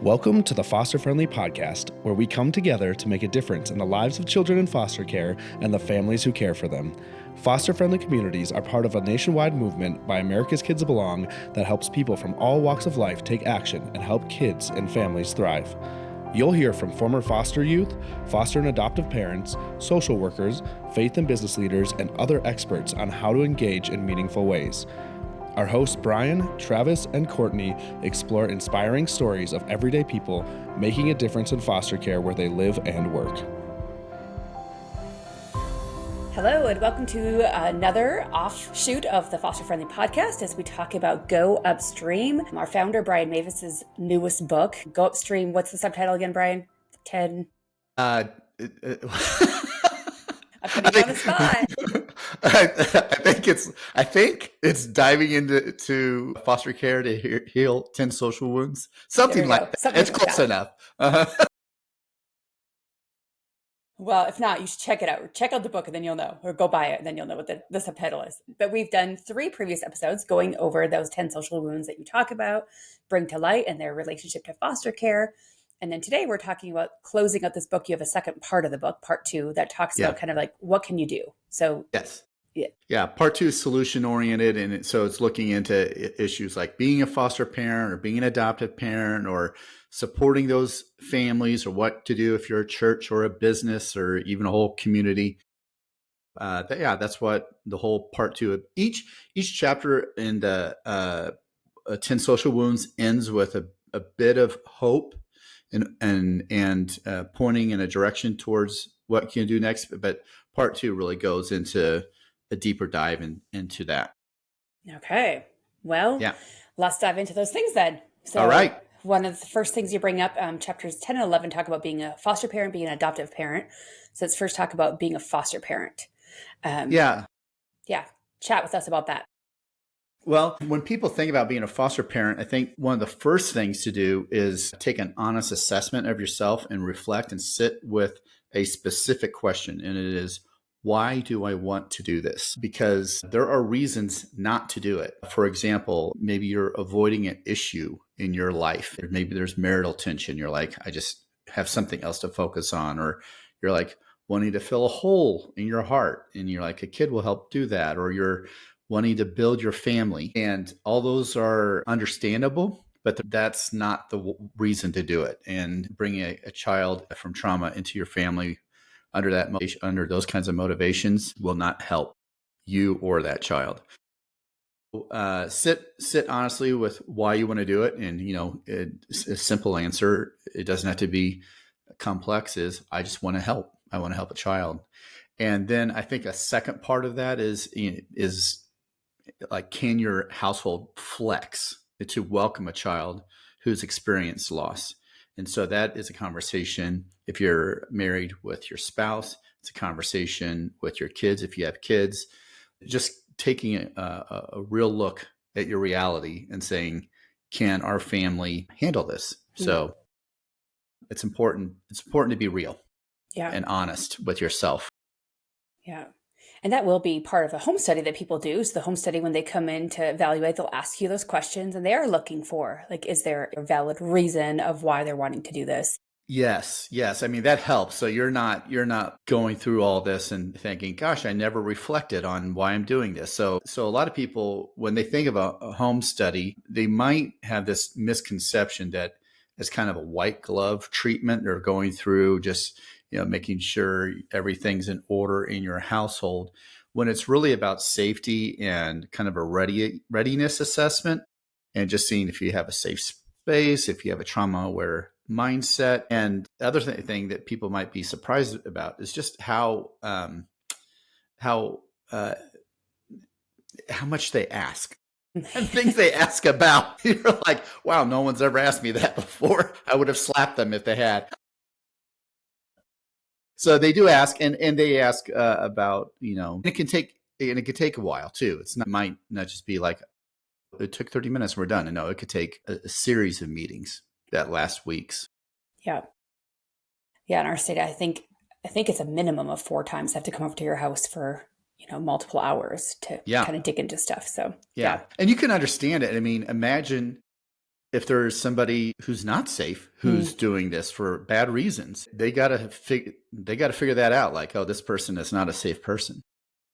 Welcome to the Foster Friendly Podcast, where we come together to make a difference in the lives of children in foster care and the families who care for them. Foster Friendly communities are part of a nationwide movement by America's Kids Belong that helps people from all walks of life take action and help kids and families thrive. You'll hear from former foster youth, foster and adoptive parents, social workers, faith and business leaders, and other experts on how to engage in meaningful ways. Our hosts Brian, Travis, and Courtney explore inspiring stories of everyday people making a difference in foster care where they live and work. Hello, and welcome to another offshoot of the Foster Friendly Podcast as we talk about Go Upstream. Our founder, Brian Mavis's newest book, Go Upstream. What's the subtitle again, Brian? 10. I'm putting you on the spot. I think it's diving into foster care to heal 10 social wounds. Something like that. It's close enough. Well, if not, you should check it out. Check out the book and then you'll know, or go buy it and then you'll know what the subtitle is. But we've done 3 previous episodes going over those 10 social wounds that you talk about, bring to light, and their relationship to foster care. And then today we're talking about closing out this book. You have a second part of the book, part 2, that talks about kind of like, what can you do? So yes. Yeah. Part 2 is solution oriented. And so it's looking into issues like being a foster parent or being an adoptive parent or supporting those families or what to do if you're a church or a business or even a whole community. That's what the whole part 2 of each chapter in the 10 social wounds ends with a bit of hope and pointing in a direction towards what you can do next. But part 2 really goes into a deeper dive into that. Okay. Well, let's dive into those things then. So all right. One of the first things you bring up, chapters 10 and 11 talk about being a foster parent, being an adoptive parent. So let's first talk about being a foster parent. Chat with us about that. Well, when people think about being a foster parent, I think one of the first things to do is take an honest assessment of yourself and reflect and sit with a specific question. And it is, why do I want to do this? Because there are reasons not to do it. For example, maybe you're avoiding an issue in your life. Or maybe there's marital tension. You're like, I just have something else to focus on. Or you're like wanting to fill a hole in your heart. And you're like, a kid will help do that. Or you're wanting to build your family. And all those are understandable, but that's not the reason to do it. And bringing a child from trauma into your family under those kinds of motivations will not help you or that child. Sit honestly with why you want to do it. And, a simple answer, it doesn't have to be complex, is I just want to help. I want to help a child. And then I think a second part of that is like, can your household flex to welcome a child who's experienced loss? And so that is a conversation. If you're married with your spouse, it's a conversation with your kids. If you have kids, just taking a real look at your reality and saying, can our family handle this? So it's important. It's important to be real and honest with yourself. Yeah. And that will be part of a home study that people do. So the home study, when they come in to evaluate, they'll ask you those questions and they are looking for, like, is there a valid reason of why they're wanting to do this? Yes. I mean, that helps. So you're not going through all this and thinking, gosh, I never reflected on why I'm doing this. So a lot of people, when they think of a home study, they might have this misconception that it's kind of a white glove treatment. They're going through just making sure everything's in order in your household, when it's really about safety and kind of a readiness assessment and just seeing if you have a safe space, if you have a trauma-aware mindset. And the other thing that people might be surprised about is just how much they ask and things they ask about. You're like, wow, no one's ever asked me that before. I would have slapped them if they had. So they do ask, and they ask about, it can take a while too. Might not just be like, it took 30 minutes, we're done. And no, it could take a series of meetings that last weeks. Yeah. Yeah. In our state, I think it's a minimum of 4 times I have to come over to your house for, multiple hours to kind of dig into stuff. So, yeah. And you can understand it. I mean, imagine If there's somebody who's not safe, who's doing this for bad reasons, they got to figure that out. Like, oh, this person is not a safe person.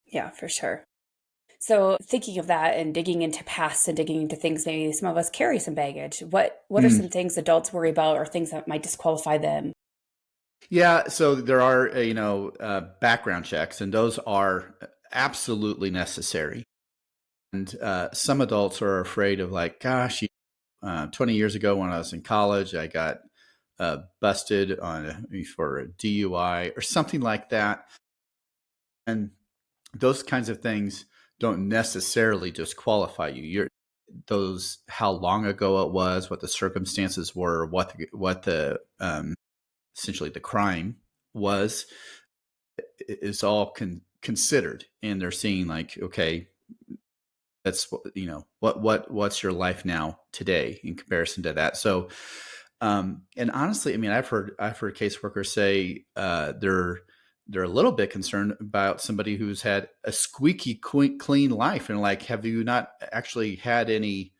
Yeah, for sure. So thinking of that and digging into past and digging into things, maybe some of us carry some baggage. What are some things adults worry about or things that might disqualify them? Yeah, so there are, background checks, and those are absolutely necessary. And some adults are afraid of, like, gosh, 20 years ago when I was in college, I got busted for a DUI or something like that. And those kinds of things don't necessarily disqualify you. How long ago it was, what the circumstances were, what the essentially the crime was, is all considered, and they're seeing, like, okay, that's what's your life now today in comparison to that. So, and honestly, I mean, I've heard caseworkers say they're a little bit concerned about somebody who's had a squeaky clean life, and like, have you not actually had any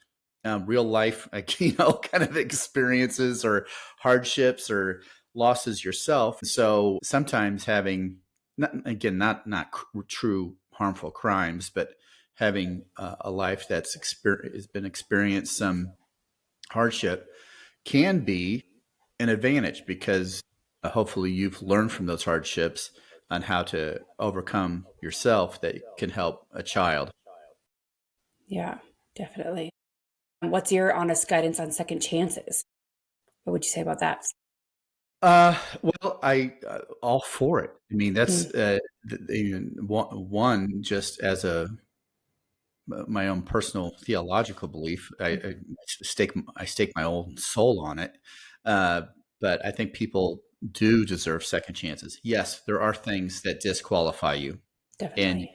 real life, like, kind of experiences or hardships or losses yourself? So sometimes having, not true harmful crimes, but having a life that's has been experienced some hardship can be an advantage, because hopefully you've learned from those hardships on how to overcome yourself that can help a child. Yeah, definitely. What's your honest guidance on second chances? What would you say about that? Well, I all for it. I mean, that's one, just as my own personal theological belief. I stake my own soul on it. Uh, but I think people do deserve second chances. Yes, there are things that disqualify you, and Definitely.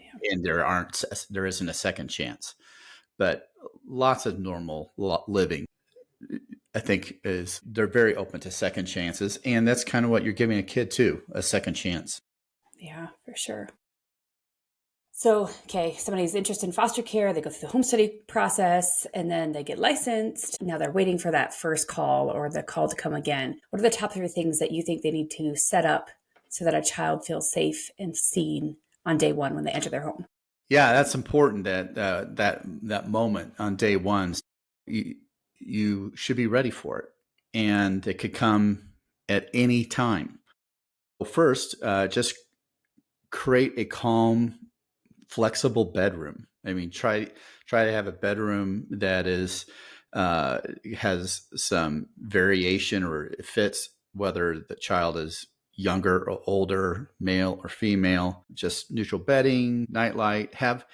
there isn't a second chance. But lots of normal living, I think, they're very open to second chances, and that's kind of what you're giving a kid too, a second chance. Yeah, for sure. So, okay, somebody's interested in foster care, they go through the home study process, and then they get licensed. Now they're waiting for that first call or the call to come again. What are the top 3 things that you think they need to set up so that a child feels safe and seen on day 1 when they enter their home? Yeah, that's important, that that moment on day one. You should be ready for it, and it could come at any time. Well, first, just create a calm, flexible bedroom. I mean, try to have a bedroom that has some variation, or it fits whether the child is younger or older, male or female. Just neutral bedding, nightlight. Have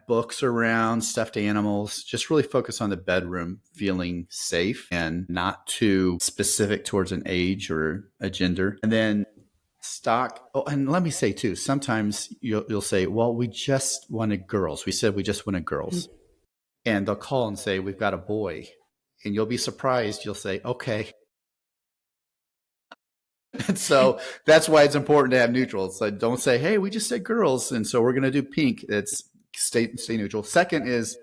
books around, stuffed animals. Just really focus on the bedroom feeling safe and not too specific towards an age or a gender. And then stock. Oh, and let me say too, sometimes you'll say, well, we just wanted girls. We said we just wanted girls. And they'll call and say, we've got a boy. And you'll be surprised. You'll say, okay. And so that's why it's important to have neutrals. So don't say, hey, we just said girls, and so we're going to do pink. It's stay neutral. Second is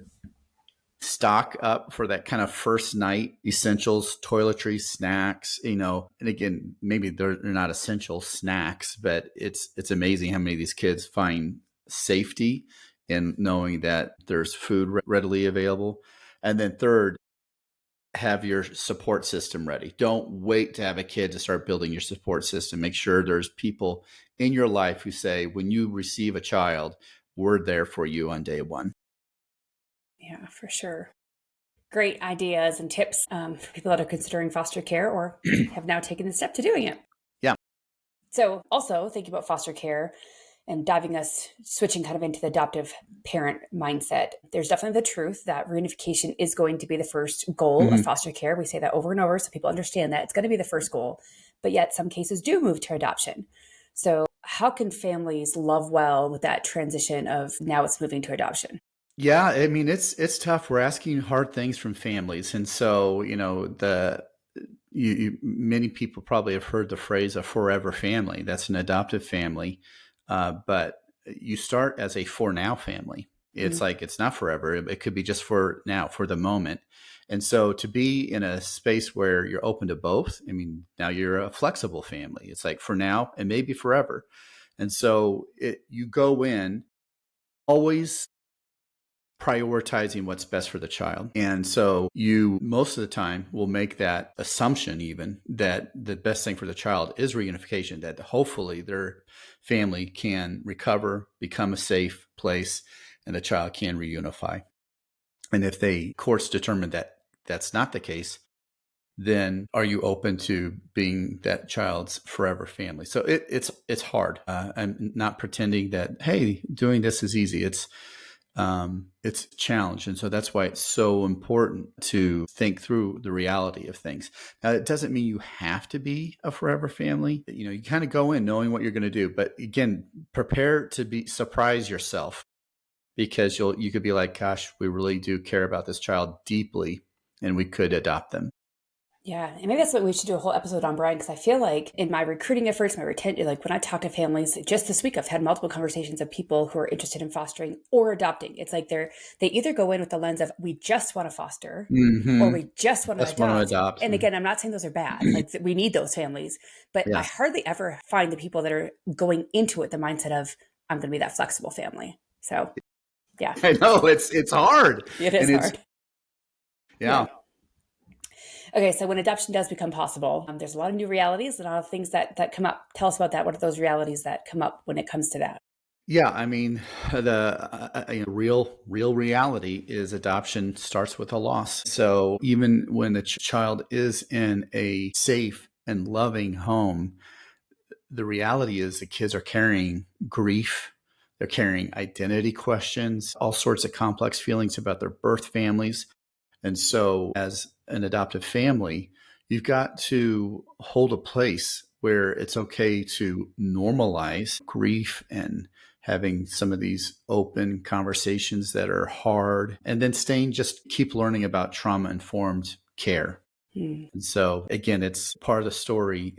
stock up for that kind of first night essentials, toiletries, snacks, and again, maybe they're not essential snacks, but it's amazing how many of these kids find safety in knowing that there's food readily available. And then third, have your support system ready. Don't wait to have a kid to start building your support system. Make sure there's people in your life who say, when you receive a child, we're there for you on day 1. Yeah, for sure. Great ideas and tips for people that are considering foster care or have now taken the step to doing it. Yeah. So also thinking about foster care and switching kind of into the adoptive parent mindset. There's definitely the truth that reunification is going to be the first goal of foster care. We say that over and over so people understand that it's going to be the first goal, but yet some cases do move to adoption. So how can families love well with that transition of now it's moving to adoption? Yeah, I mean, it's tough. We're asking hard things from families, and so many people probably have heard the phrase "a forever family." That's an adoptive family, but you start as a for now family. It's like, it's not forever. It could be just for now, for the moment, And so to be in a space where you're open to both, I mean, now you're a flexible family. It's like for now and maybe forever. And so you go in always prioritizing what's best for the child. And so you most of the time will make that assumption even that the best thing for the child is reunification, that hopefully their family can recover, become a safe place, and the child can reunify. And if the courts determine that that's not the case, then are you open to being that child's forever family? So it's hard. I'm not pretending that, hey, doing this is easy. It's a challenge. And so that's why it's so important to think through the reality of things. Now, it doesn't mean you have to be a forever family. You know, you kind of go in knowing what you're going to do. But again, prepare to surprise yourself, because you could be like, gosh, we really do care about this child deeply and we could adopt them. Yeah, and maybe that's what we should do a whole episode on, Brian, because I feel like in my recruiting efforts, my retention, like when I talk to families, just this week, I've had multiple conversations of people who are interested in fostering or adopting. It's like they either go in with the lens of we just want to foster or we just want to adopt. And again, I'm not saying those are bad. Like we need those families, but yes. I hardly ever find the people that are going into it the mindset of I'm going to be that flexible family. So, yeah, I know it's hard. It is hard. Yeah. Okay, so when adoption does become possible, there's a lot of new realities and a lot of things that come up. Tell us about that. What are those realities that come up when it comes to that? Yeah, I mean, the real reality is adoption starts with a loss. So even when the child is in a safe and loving home, the reality is the kids are carrying grief. They're carrying identity questions, all sorts of complex feelings about their birth families. And so as an adoptive family, you've got to hold a place where it's okay to normalize grief and having some of these open conversations that are hard, and then keep learning about trauma-informed care. And so again, it's part of the story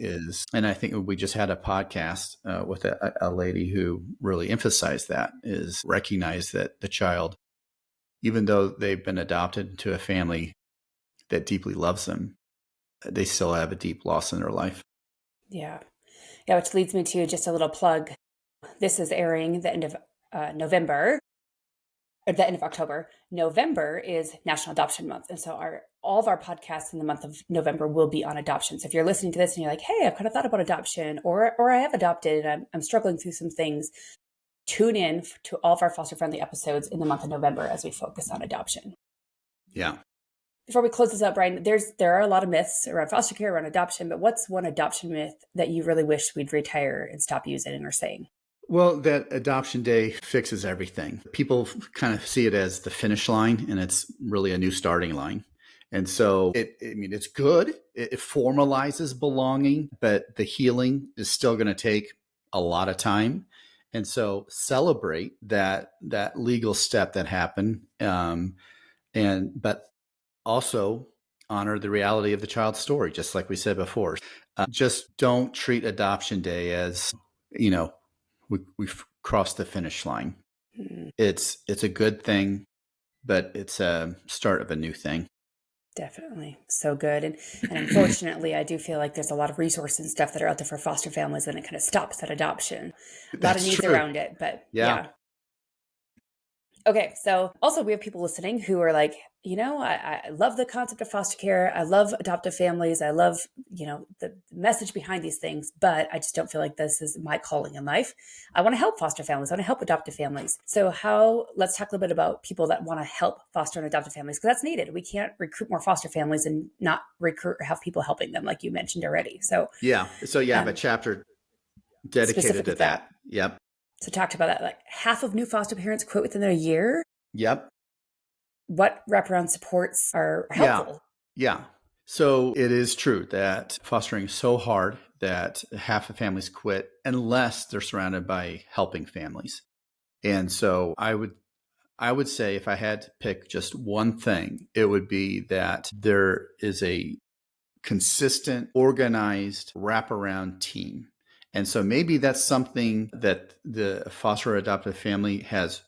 and I think we just had a podcast with a lady who really emphasized that, is recognize that the child, even though they've been adopted into a family that deeply loves them, they still have a deep loss in their life. Yeah. Yeah, which leads me to just a little plug. This is airing the end of November, or the end of October. November is National Adoption Month. And so all of our podcasts in the month of November will be on adoption. So if you're listening to this and you're like, hey, I've kind of thought about adoption, or I have adopted and I'm struggling through some things, tune in to all of our foster-friendly episodes in the month of November as we focus on adoption. Yeah. Before we close this up, Brian, there are a lot of myths around foster care, around adoption, but what's one adoption myth that you really wish we'd retire and stop using or saying? Well, that adoption day fixes everything. People kind of see it as the finish line, and it's really a new starting line. And so it's good. It formalizes belonging, but the healing is still going to take a lot of time. And so celebrate that legal step that happened, but also honor the reality of the child's story, just like we said before. Just don't treat adoption day as, we've crossed the finish line. It's a good thing, but it's a start of a new thing. Definitely. So good. And unfortunately, I do feel like there's a lot of resources and stuff that are out there for foster families, and it kind of stops at adoption. A lot of needs around it, but yeah. Okay. So also we have people listening who are like, I love the concept of foster care. I love adoptive families. I love, the message behind these things, but I just don't feel like this is my calling in life. I want to help foster families. I want to help adoptive families. So let's talk a little bit about people that want to help foster and adoptive families, because that's needed. We can't recruit more foster families and not recruit or have people helping them, like you mentioned already. So yeah. So you have a chapter dedicated to that. Yep. So talked about that, like half of new foster parents quit within a year. Yep. What wraparound supports are helpful? Yeah. So it is true that fostering is so hard that half of families quit unless they're surrounded by helping families. And so I would say if I had to pick just one thing, it would be that there is a consistent, organized wraparound team. And so maybe that's something that the foster or adoptive family has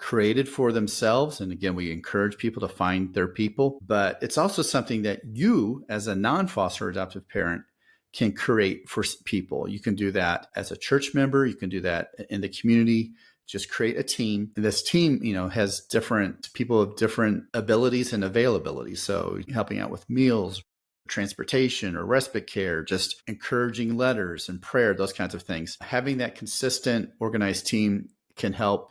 created for themselves. And again, we encourage people to find their people, but it's also something that you as a non-foster adoptive parent can create for people. You can do that as a church member. You can do that in the community. Just create a team. And this team, has different people of different abilities and availability. So helping out with meals, transportation or respite care, just encouraging letters and prayer, those kinds of things. Having that consistent, organized team can help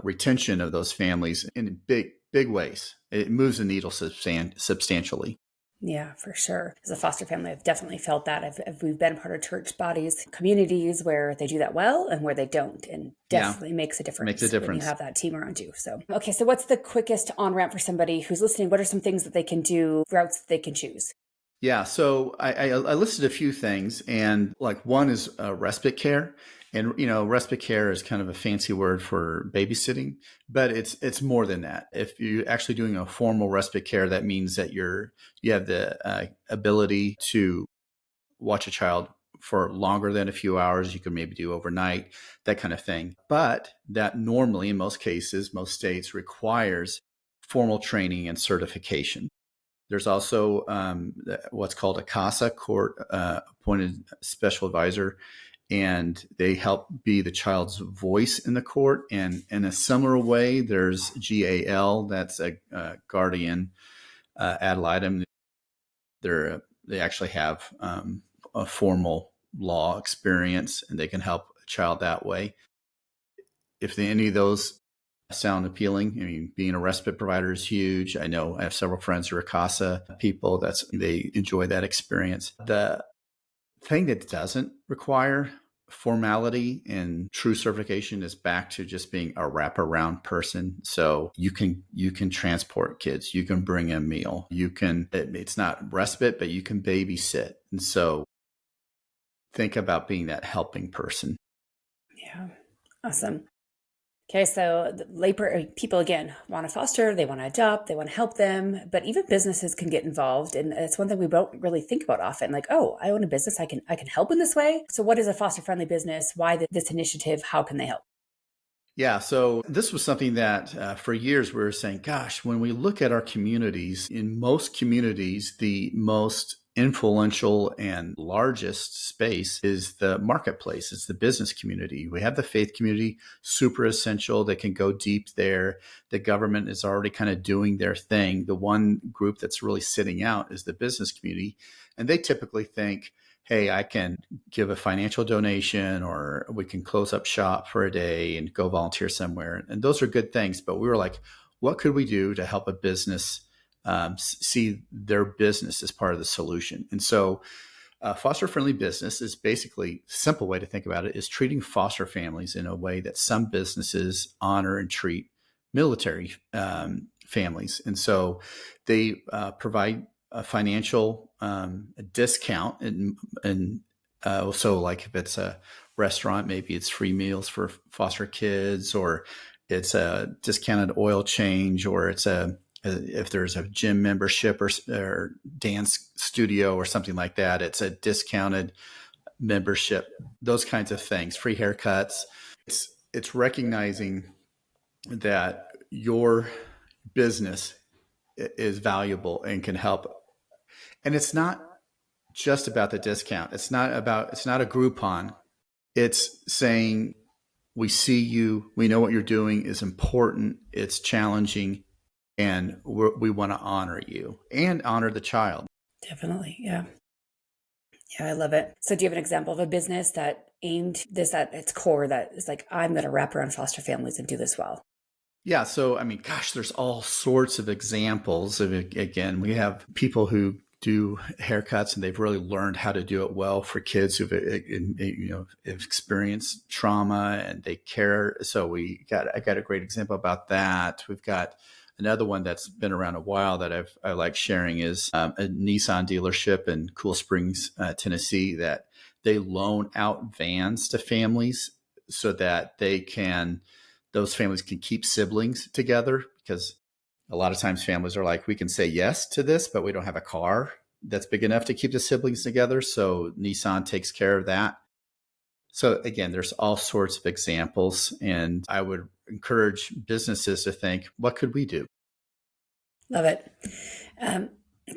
retention of those families in big ways. It moves the needle substantially. Yeah, for sure. As a foster family, I've definitely felt that. We've been part of church bodies, communities where they do that well and where they don't, and definitely makes a difference. When you have that team around you. So, okay, so what's the quickest on-ramp for somebody who's listening? What are some things that they can do, routes that they can choose? Yeah, so I listed a few things, and like one is respite care. And, respite care is kind of a fancy word for babysitting, but it's more than that. If you're actually doing a formal respite care, that means that you have the ability to watch a child for longer than a few hours. You can maybe do overnight, that kind of thing. But that normally, in most cases, most states, requires formal training and certification. There's also what's called a CASA, court appointed special advisor, and they help be the child's voice in the court. And in a similar way, there's GAL, that's a guardian ad litem. They actually have a formal law experience, and they can help a child that way. If any of those sound appealing, being a respite provider is huge. I know I have several friends who are CASA people. They enjoy that experience. The thing that doesn't require formality and true certification is back to just being a wraparound person. So you can transport kids, you can bring a meal, it's not respite, but you can babysit. And so think about being that helping person. Yeah. Awesome. Okay, so people, again, want to foster, they want to adopt, they want to help them, but even businesses can get involved. And it's one thing we don't really think about often, like, oh, I own a business, I can help in this way. So what is a foster-friendly business? Why this initiative? How can they help? Yeah, so this was something that for years we were saying, gosh, when we look at our communities, in most communities, the most influential and largest space is the marketplace. It's the business community. We have the faith community, super essential. They can go deep there. The government is already kind of doing their thing. The one group that's really sitting out is the business community. And they typically think, hey, I can give a financial donation, or we can close up shop for a day and go volunteer somewhere. And those are good things. But we were like, what could we do to help a business see their business as part of the solution? And so foster-friendly business is basically, a simple way to think about it is treating foster families in a way that some businesses honor and treat military families. And so they provide a financial discount, and so like if it's a restaurant, maybe it's free meals for foster kids, or it's a discounted oil change, or it's if there's a gym membership or dance studio or something like that, it's a discounted membership, those kinds of things, free haircuts. It's recognizing that your business is valuable and can help. And it's not just about the discount. It's not a Groupon. It's saying, we see you, we know what you're doing is important, it's challenging, and we want to honor you and honor the child. Definitely. Yeah. Yeah, I love it. So do you have an example of a business that aimed this at its core, that is like, I'm going to wrap around foster families and do this well? Yeah. So, there's all sorts of examples of, again, we have people who do haircuts and they've really learned how to do it well for kids who've experienced trauma and they care. So I got a great example about that. We've got another one that's been around a while that I like sharing is a Nissan dealership in Cool Springs, Tennessee, that they loan out vans to families so that those families can keep siblings together, because a lot of times families are like, we can say yes to this, but we don't have a car that's big enough to keep the siblings together. So Nissan takes care of that. So again, there's all sorts of examples, and I would encourage businesses to think, what could we do? Love it.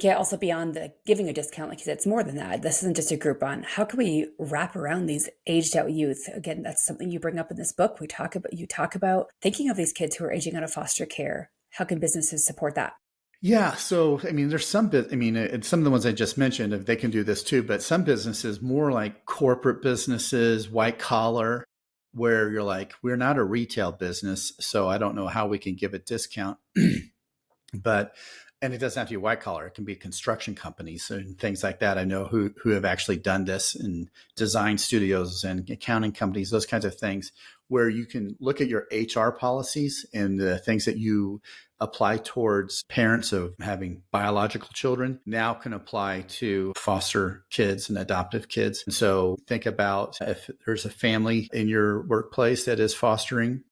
Yeah, also beyond the giving a discount, like you said, it's more than that. This isn't just a Groupon. How can we wrap around these aged out youth? Again, that's something you bring up in this book. You talk about thinking of these kids who are aging out of foster care. How can businesses support that? Yeah. So, I mean, there's some, and some of the ones I just mentioned, they can do this too, but some businesses, more like corporate businesses, white collar, where you're like, we're not a retail business, so I don't know how we can give a discount. But, and it doesn't have to be white collar. It can be construction companies and things like that. I know who have actually done this, in design studios and accounting companies, those kinds of things, where you can look at your HR policies and the things that you apply towards parents of having biological children now can apply to foster kids and adoptive kids. And so think about if there's a family in your workplace that is fostering,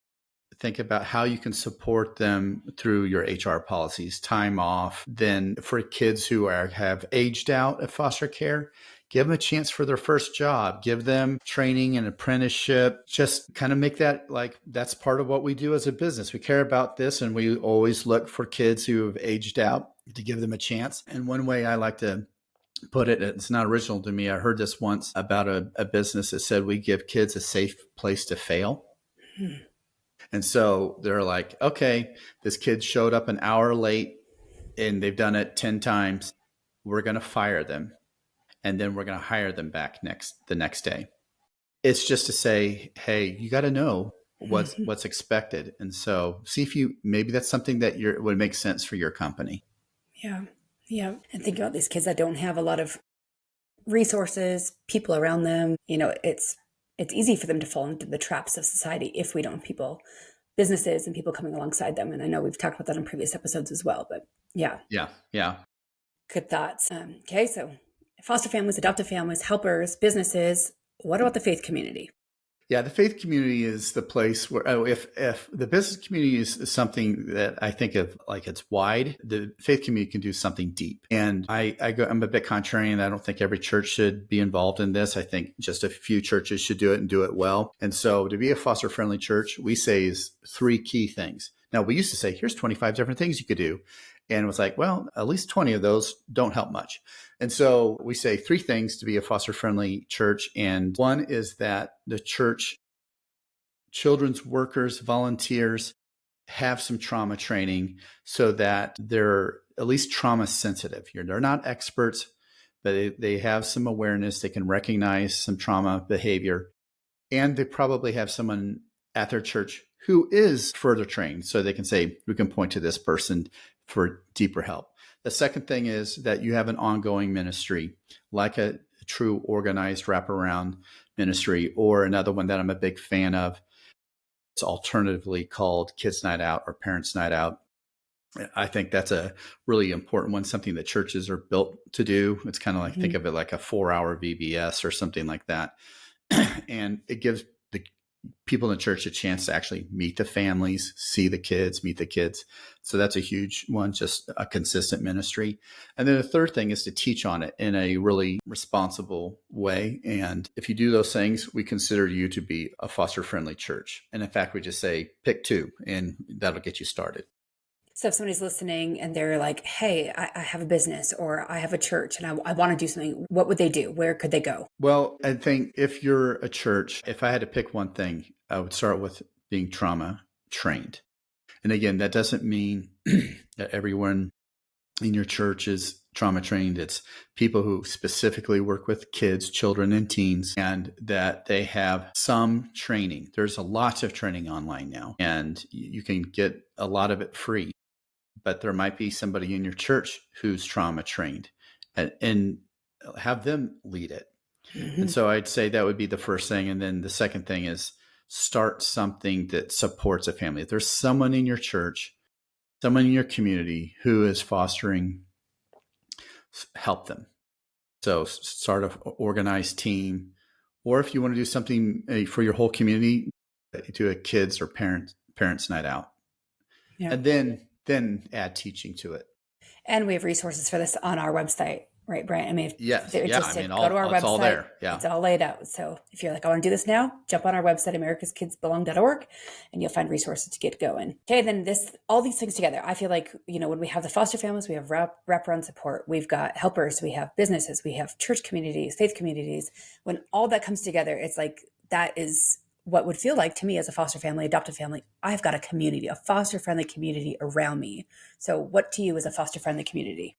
think about how you can support them through your HR policies, time off. Then for kids who have aged out of foster care, give them a chance for their first job, give them training and apprenticeship, just kind of make that like, that's part of what we do as a business. We care about this, and we always look for kids who have aged out to give them a chance. And one way I like to put it, it's not original to me. I heard this once about a business that said we give kids a safe place to fail. And so they're like, okay, this kid showed up an hour late and they've done it 10 times. We're going to fire them. And then we're going to hire them back the next day. It's just to say, hey, you got to know what's expected. And so see if maybe that's something that would make sense for your company. Yeah. Yeah. And think about these kids that don't have a lot of resources, people around them. It's easy for them to fall into the traps of society if we don't have businesses and people coming alongside them. And I know we've talked about that in previous episodes as well, but yeah. Yeah. Good thoughts. Okay. So foster families, adoptive families, helpers, businesses. What about the faith community? Yeah, the faith community is the place where, if the business community is something that I think of like it's wide, the faith community can do something deep. And I'm a bit contrarian. I don't think every church should be involved in this. I think just a few churches should do it and do it well. And so to be a foster friendly church, we say is 3 key things. Now, we used to say, here's 25 different things you could do. And it was like, well, at least 20 of those don't help much. And so we say 3 things to be a foster-friendly church. And one is that the church, children's workers, volunteers have some trauma training so that they're at least trauma sensitive. They're not experts, but they have some awareness. They can recognize some trauma behavior. And they probably have someone at their church who is further trained, so they can say, we can point to this person for deeper help. The second thing is that you have an ongoing ministry, like a true organized wraparound ministry, or another one that I'm a big fan of. It's alternatively called Kids Night Out or Parents Night Out. I think that's a really important one, something that churches are built to do. It's kind of like, think of it like a 4-hour VBS or something like that. And it gives the people in the church a chance to actually meet the families, see the kids, meet the kids. So that's a huge one, just a consistent ministry. And then the third thing is to teach on it in a really responsible way. And if you do those things, we consider you to be a foster-friendly church. And in fact, we just say, pick 2, and that'll get you started. So if somebody's listening and they're like, hey, I have a business or I have a church and I want to do something, what would they do? Where could they go? Well, I think if you're a church, if I had to pick one thing, I would start with being trauma trained. And again, that doesn't mean that everyone in your church is trauma trained. It's people who specifically work with kids, children, and teens, and that they have some training. There's a lot of training online now, and you can get a lot of it free. But there might be somebody in your church who's trauma trained, and have them lead it. And so I'd say that would be the first thing. And then the second thing is start something that supports a family. If there's someone in your church, someone in your community who is fostering, help them. So start an organized team. Or if you want to do something for your whole community, do a kids or parents night out. Yeah. And then add teaching to it. And we have resources for this on our website, Right, Brian. I mean, Yes. they're Yeah. I interested, mean, go to our it's all website. there. Yeah. It's all laid out. So if you're like, I want to do this now, jump on our website, americaskidsbelong.org, and you'll find resources to get going. Okay, then all these things together. I feel like, when we have the foster families, we have wraparound support, we've got helpers, we have businesses, we have church communities, faith communities. When all that comes together, it's like that is what would feel like to me as a foster family, adopted family. I've got a community, a foster friendly community around me. So what to you is a foster friendly community?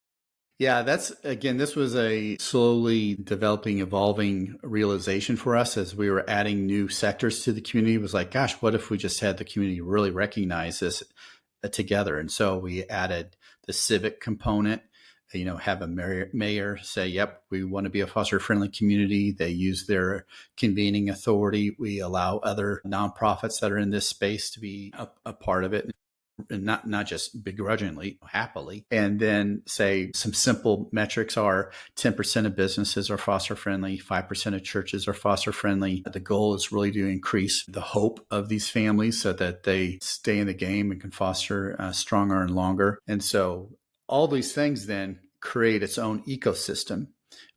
Yeah, this was a slowly developing, evolving realization for us as we were adding new sectors to the community. It was like, gosh, what if we just had the community really recognize this together? And so we added the civic component, have a mayor say, yep, we want to be a foster friendly community. They use their convening authority. We allow other nonprofits that are in this space to be a part of it. And not just begrudgingly, happily. And then say some simple metrics are 10% of businesses are foster friendly, 5% of churches are foster friendly. The goal is really to increase the hope of these families so that they stay in the game and can foster stronger and longer. And so all these things then create its own ecosystem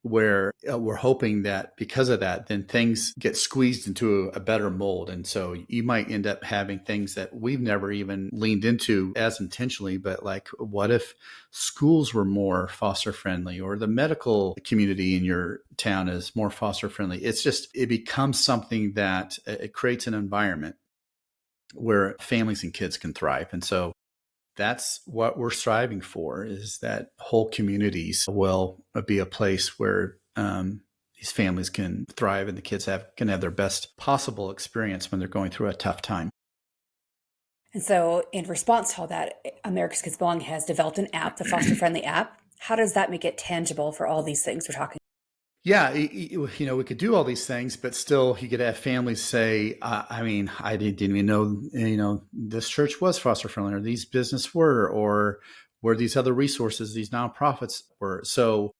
where we're hoping that because of that, then things get squeezed into a better mold. And so you might end up having things that we've never even leaned into as intentionally, but like, what if schools were more foster friendly, or the medical community in your town is more foster friendly? It becomes something that it creates an environment where families and kids can thrive. And so that's what we're striving for, is that whole communities will be a place where these families can thrive and the kids can have their best possible experience when they're going through a tough time. And so in response to all that, America's Kids Belong has developed an app, the Foster Friendly app. How does that make it tangible for all these things we're talking? Yeah, we could do all these things, but still you could have families say, I didn't even know, this church was foster friendly, or these business were, or where these other resources, these nonprofits were. So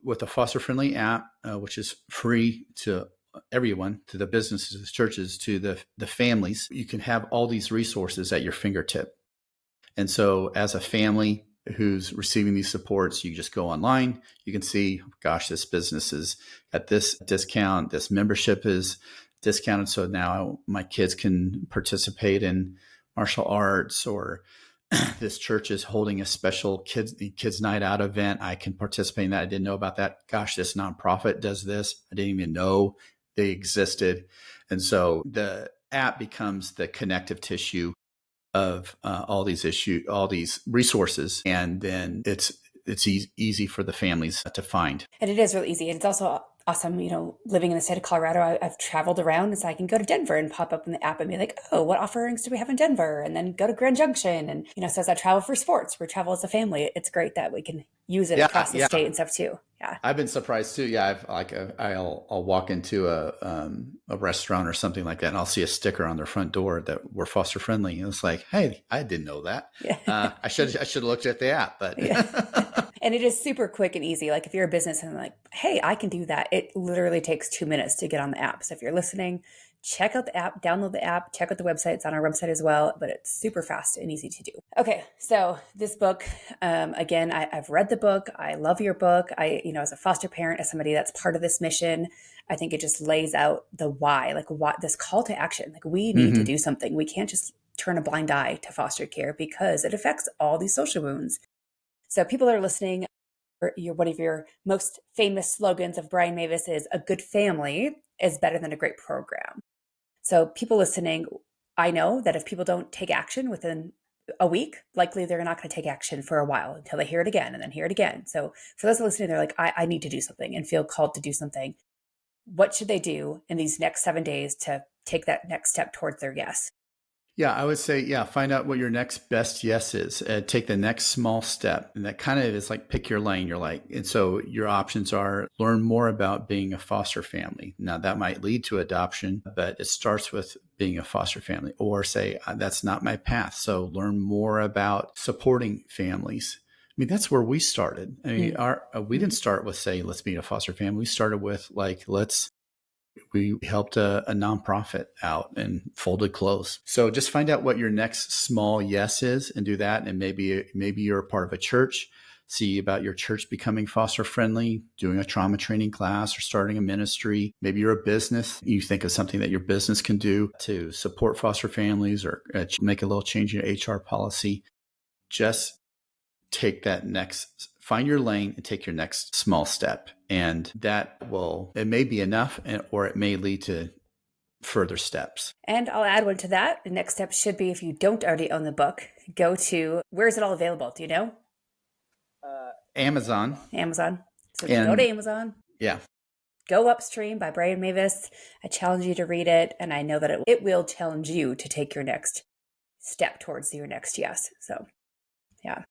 with the foster friendly app, which is free to everyone, to the businesses, the churches, to the families, you can have all these resources at your fingertip. And so as a family who's receiving these supports, you just go online, you can see, gosh, this business is at this discount, this membership is discounted. So now my kids can participate in martial arts, or this church is holding a special kids night out event. I can participate in that. I didn't know about that. Gosh, this nonprofit does this. I didn't even know they existed. And so the app becomes the connective tissue of all these resources, and then it's easy for the families to find. And it is really easy. And it's also awesome, living in the state of Colorado, I've traveled around, and so I can go to Denver and pop up in the app and be like, oh, what offerings do we have in Denver? And then go to Grand Junction. And, so as I travel for sports, we travel as a family. It's great that we can use it across the state and stuff too. Yeah. I've been surprised too. Yeah. I'll walk into a restaurant or something like that, and I'll see a sticker on their front door that we're foster friendly. And it's like, hey, I didn't know that. Yeah. I should have looked at the app, but. Yeah. And it is super quick and easy. Like if you're a business and like, hey, I can do that, it literally takes 2 minutes to get on the app. So if you're listening, check out the app, download the app, check out the website. It's on our website as well, but it's super fast and easy to do. Okay. So this book, again, I've read the book. I love your book. As a foster parent, as somebody that's part of this mission, I think it just lays out the why, like what this call to action, like we need to do something. We can't just turn a blind eye to foster care because it affects all these social wounds. So people are listening. One of your most famous slogans of Brian Mavis is a good family is better than a great program. So people listening, I know that if people don't take action within a week, likely they're not going to take action for a while until they hear it again and then hear it again. So for those listening, they're like, I need to do something and feel called to do something. What should they do in these next 7 days to take that next step towards their yes? Yeah, I would say, find out what your next best yes is. Take the next small step. And that kind of is like pick your lane. And so your options are learn more about being a foster family. Now that might lead to adoption, but it starts with being a foster family, or say, that's not my path. So learn more about supporting families. I mean, that's where we started. I mean, we didn't start with say, let's be a foster family. We started with we helped a nonprofit out and folded clothes. So just find out what your next small yes is and do that. And maybe you're a part of a church. see about your church becoming foster friendly, doing a trauma training class or starting a ministry. Maybe you're a business. You think of something that your business can do to support foster families or make a little change in your HR policy. Just take that next, find your lane and take your next small step. And it may be enough or it may lead to further steps. And I'll add one to that. The next step should be, if you don't already own the book, go to, where is it all available? Do you know? Amazon. So go to Amazon. Yeah. Go Upstream by Brian Mavis. I challenge you to read it. And I know that it will challenge you to take your next step towards your next yes. So, yeah.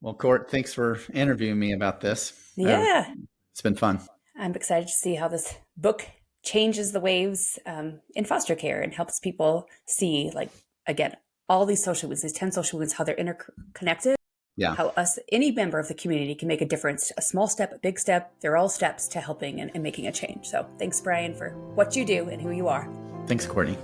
Well, Court, thanks for interviewing me about this. Yeah. It's been fun. I'm excited to see how this book changes the waves in foster care and helps people see, like, again, all these social wounds, these 10 social wounds, how they're interconnected. Yeah. How any member of the community can make a difference, a small step, a big step. They're all steps to helping and making a change. So thanks, Brian, for what you do and who you are. Thanks, Courtney.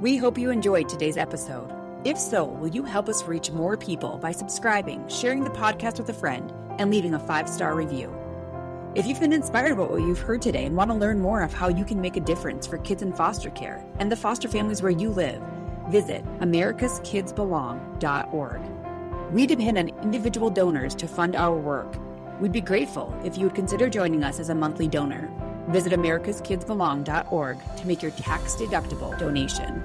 We hope you enjoyed today's episode. If so, will you help us reach more people by subscribing, sharing the podcast with a friend, and leaving a 5-star review? If you've been inspired by what you've heard today and want to learn more of how you can make a difference for kids in foster care and the foster families where you live, visit americaskidsbelong.org. We depend on individual donors to fund our work. We'd be grateful if you would consider joining us as a monthly donor. Visit americaskidsbelong.org to make your tax-deductible donation.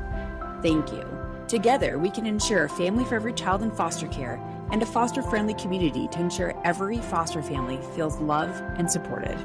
Thank you. Together, we can ensure a family for every child in foster care and a foster-friendly community to ensure every foster family feels loved and supported.